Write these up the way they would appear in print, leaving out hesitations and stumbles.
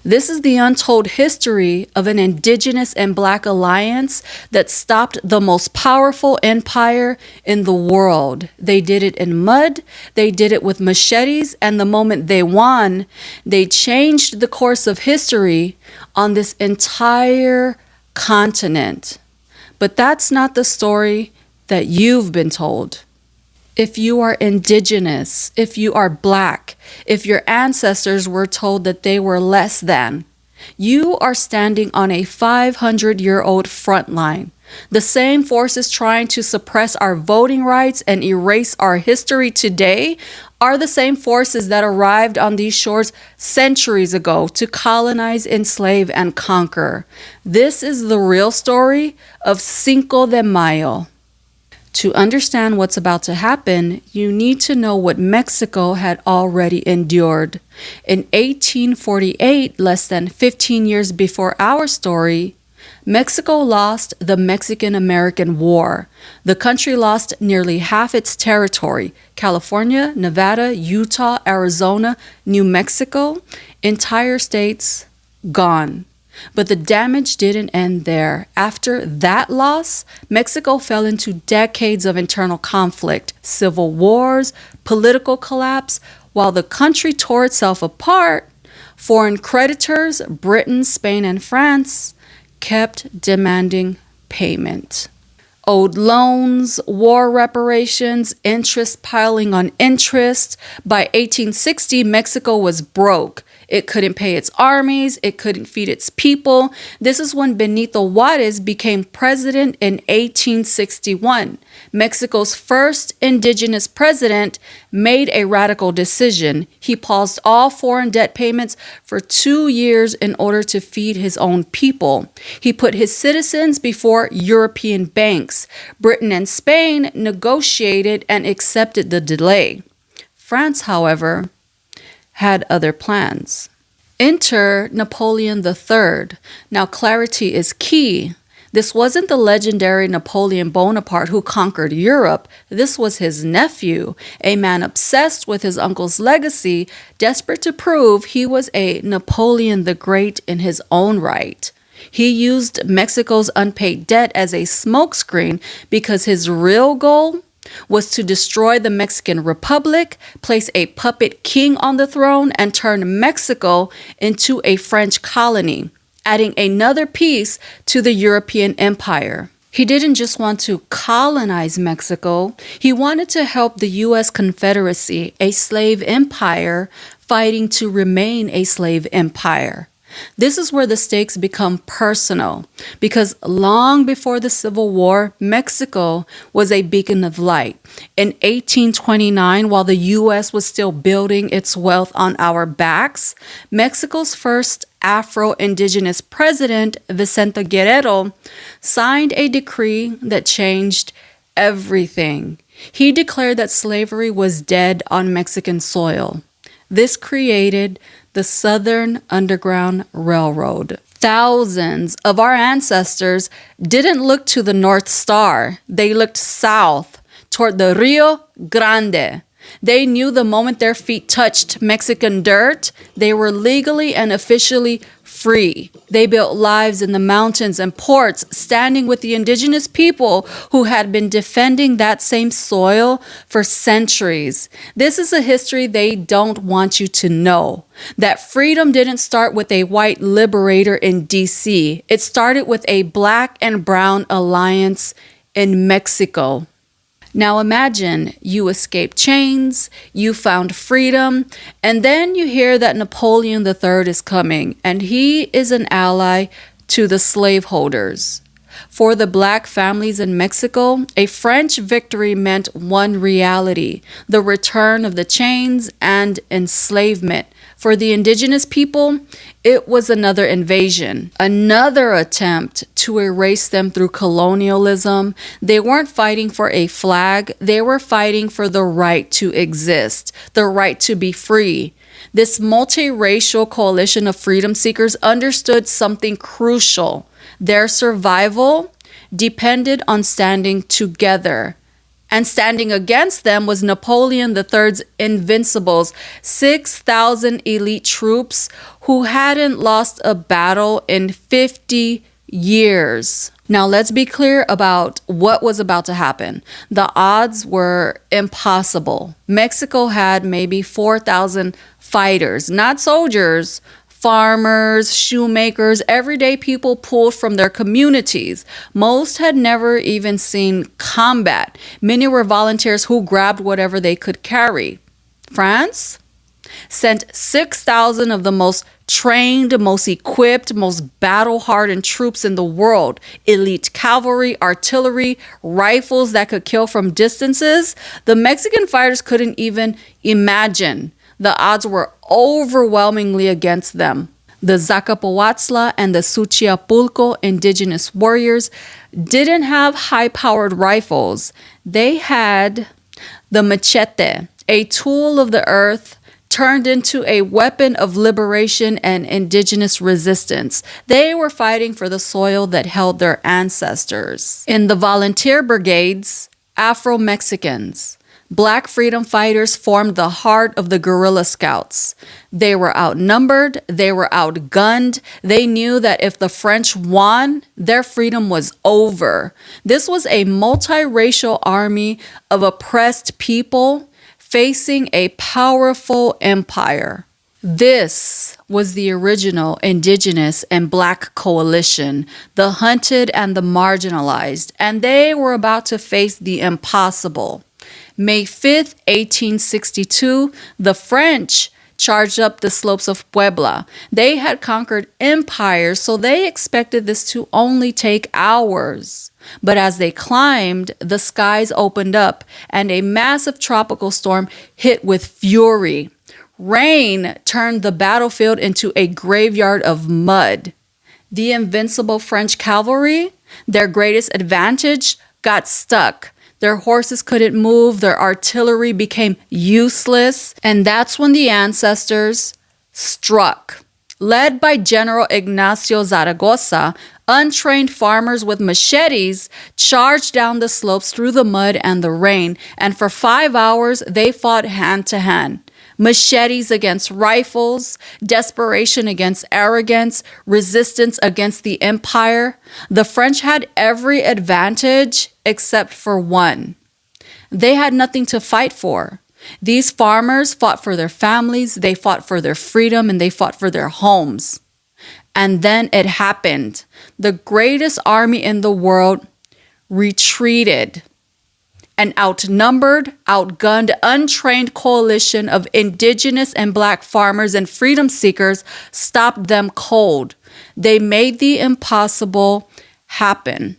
This is the untold history of an Indigenous and Black alliance that stopped the most powerful empire in the world. They did it in mud, they did it with machetes, and the moment they won, they changed the course of history on this entire continent. But that's not the story that you've been told. If you are Indigenous, if you are Black, if your ancestors were told that they were less than, you are standing on a 500-year-old front line. The same forces trying to suppress our voting rights and erase our history today are the same forces that arrived on these shores centuries ago to colonize, enslave, and conquer. This is the real story of Cinco de Mayo. To understand what's about to happen, you need to know what Mexico had already endured. In 1848, less than 15 years before our story, Mexico lost the Mexican-American War. The country lost nearly half its territory: California, Nevada, Utah, Arizona, New Mexico, entire states gone. But the damage didn't end there. After that loss, Mexico fell into decades of internal conflict, civil wars, political collapse. While the country tore itself apart, foreign creditors, Britain, Spain, and France, kept demanding payment. Owed loans, war reparations, interest piling on interest. By 1860, Mexico was broke. It couldn't pay its armies. It couldn't feed its people. This is when Benito Juárez became president in 1861. Mexico's first indigenous president made a radical decision. He paused all foreign debt payments for 2 years in order to feed his own people. He put his citizens before European banks. Britain and Spain negotiated and accepted the delay. France, however, had other plans. Enter Napoleon III. Now, clarity is key. This wasn't the legendary Napoleon Bonaparte who conquered Europe. This was his nephew, a man obsessed with his uncle's legacy, desperate to prove he was a Napoleon the Great in his own right. He used Mexico's unpaid debt as a smokescreen because his real goal was to destroy the Mexican Republic, place a puppet king on the throne, and turn Mexico into a French colony, adding another piece to the European empire. He didn't just want to colonize Mexico, he wanted to help the U.S. Confederacy, a slave empire, fighting to remain a slave empire. This is where the stakes become personal, because long before the Civil War, Mexico was a beacon of light. In 1829, while the U.S. was still building its wealth on our backs, Mexico's first Afro-Indigenous president, Vicente Guerrero, signed a decree that changed everything. He declared that slavery was dead on Mexican soil. This created the Southern Underground Railroad. Thousands of our ancestors didn't look to the North Star. They looked south toward the Rio Grande. They knew the moment their feet touched Mexican dirt, they were legally and officially free. They built lives in the mountains and ports, standing with the indigenous people who had been defending that same soil for centuries. This is a history they don't want you to know. That freedom didn't start with a white liberator in D.C. It started with a black and brown alliance in Mexico. Now imagine you escaped chains, you found freedom, and then you hear that Napoleon III is coming, and he is an ally to the slaveholders. For the black families in Mexico, a French victory meant one reality: the return of the chains and enslavement. For the indigenous people, it was another invasion, another attempt to erase them through colonialism. They weren't fighting for a flag, they were fighting for the right to exist, the right to be free. This multiracial coalition of freedom seekers understood something crucial. Their survival depended on standing together. And standing against them was Napoleon III's Invincibles, 6,000 elite troops who hadn't lost a battle in 50 years. Now, let's be clear about what was about to happen. The odds were impossible. Mexico had maybe 4,000 fighters, not soldiers, farmers, shoemakers, everyday people pulled from their communities. Most had never even seen combat. Many were volunteers who grabbed whatever they could carry. France sent 6,000 of the most trained, most equipped, most battle-hardened troops in the world. Elite cavalry, artillery, rifles that could kill from distances. The Mexican fighters couldn't even imagine. The odds were overwhelmingly against them. The Zacapoatzla and the Suchiapulco indigenous warriors didn't have high-powered rifles. They had the machete, a tool of the earth turned into a weapon of liberation and indigenous resistance. They were fighting for the soil that held their ancestors. In the volunteer brigades, Afro-Mexicans, Black freedom fighters formed the heart of the guerrilla scouts. They were outnumbered, they were outgunned. They knew that if the French won, their freedom was over. This was a multiracial army of oppressed people facing a powerful empire. This was the original Indigenous and Black coalition, the hunted and the marginalized, and they were about to face the impossible. May 5th, 1862, the French charged up the slopes of Puebla. They had conquered empires, so they expected this to only take hours. But as they climbed, the skies opened up and a massive tropical storm hit with fury. Rain turned the battlefield into a graveyard of mud. The invincible French cavalry, their greatest advantage, got stuck. Their horses couldn't move, their artillery became useless, and that's when the ancestors struck. Led by General Ignacio Zaragoza, untrained farmers with machetes charged down the slopes through the mud and the rain, and for 5 hours they fought hand to hand. Machetes against rifles, desperation against arrogance, resistance against the empire. The French had every advantage except for one. They had nothing to fight for. These farmers fought for their families, they fought for their freedom, and they fought for their homes. And then it happened. The greatest army in the world retreated. An outnumbered, outgunned, untrained coalition of Indigenous and Black farmers and freedom seekers stopped them cold. They made the impossible happen.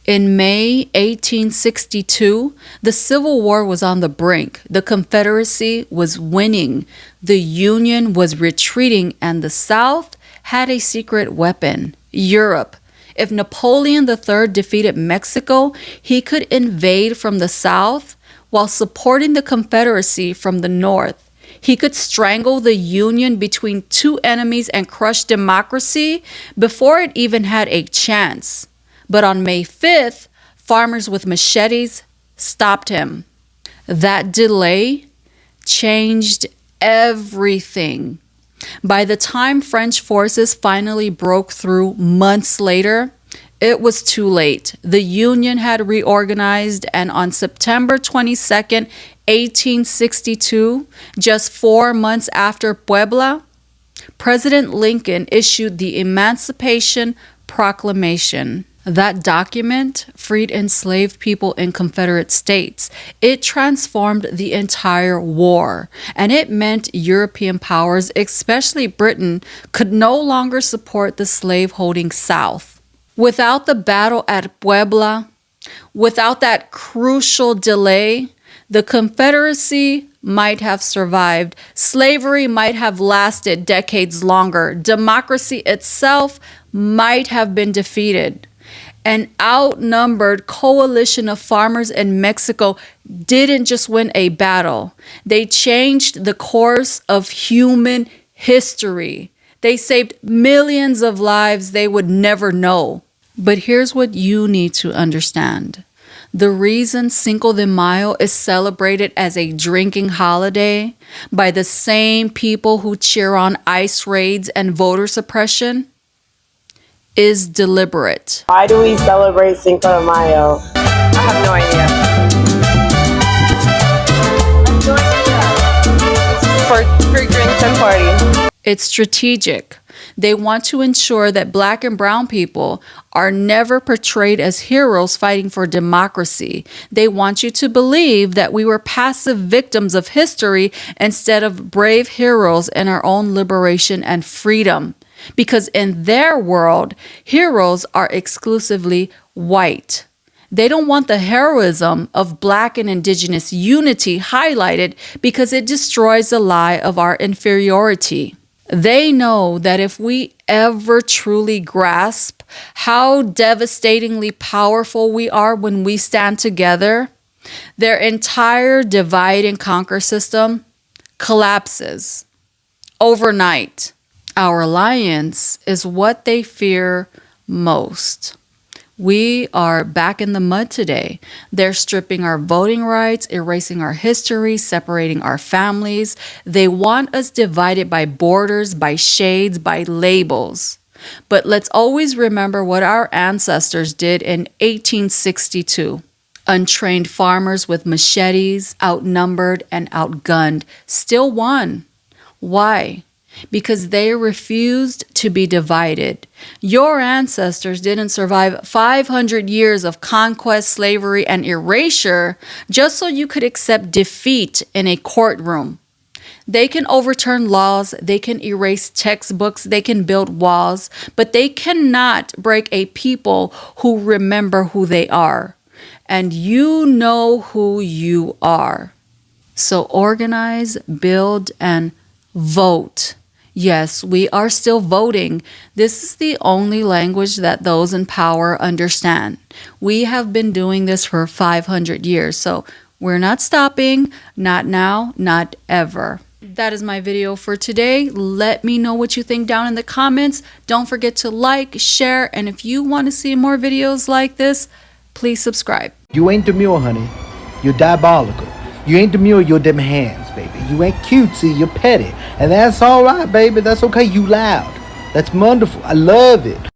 In May 1862, the Civil War was on the brink. The Confederacy was winning. The Union was retreating, and the South had a secret weapon: Europe. If Napoleon III defeated Mexico, he could invade from the south while supporting the Confederacy from the north. He could strangle the Union between two enemies and crush democracy before it even had a chance. But on May 5th, farmers with machetes stopped him. That delay changed everything. By the time French forces finally broke through months later, it was too late. The Union had reorganized, and on September 22nd, 1862, just 4 months after Puebla, President Lincoln issued the Emancipation Proclamation. That document freed enslaved people in Confederate states. It transformed the entire war, and it meant European powers, especially Britain, could no longer support the slave-holding South. Without the battle at Puebla, without that crucial delay, the Confederacy might have survived. Slavery might have lasted decades longer. Democracy itself might have been defeated. An outnumbered coalition of farmers in Mexico didn't just win a battle. They changed the course of human history. They saved millions of lives they would never know. But here's what you need to understand. The reason Cinco de Mayo is celebrated as a drinking holiday by the same people who cheer on ICE raids and voter suppression is deliberate. Why do we celebrate Cinco de Mayo? I have no idea. For drinks and party. It's strategic. They want to ensure that Black and brown people are never portrayed as heroes fighting for democracy. They want you to believe that we were passive victims of history instead of brave heroes in our own liberation and freedom. Because in their world, heroes are exclusively white. They don't want the heroism of Black and Indigenous unity highlighted because it destroys the lie of our inferiority. They know that if we ever truly grasp how devastatingly powerful we are when we stand together, their entire divide and conquer system collapses overnight. Our alliance is what they fear most. We are back in the mud today. They're stripping our voting rights, erasing our history, separating our families. They want us divided by borders, by shades, by labels. But let's always remember what our ancestors did in 1862. Untrained farmers with machetes, outnumbered and outgunned, still won. Why? Because they refused to be divided. Your ancestors didn't survive 500 years of conquest, slavery, and erasure just so you could accept defeat in a courtroom. They can overturn laws, they can erase textbooks, they can build walls, but they cannot break a people who remember who they are. And you know who you are. So organize, build, and vote. Yes, we are still voting. This is the only language that those in power understand. We have been doing this for 500 years, so we're not stopping, not now, not ever. That is my video for today. Let me know what you think down in the comments. Don't forget to like, share, and if you want to see more videos like this, please subscribe. You ain't demure, honey. You're diabolical. You ain't demure, you're them hands, baby. You ain't cutesy, you're petty. And that's all right, baby. That's okay. You loud. That's wonderful. I love it.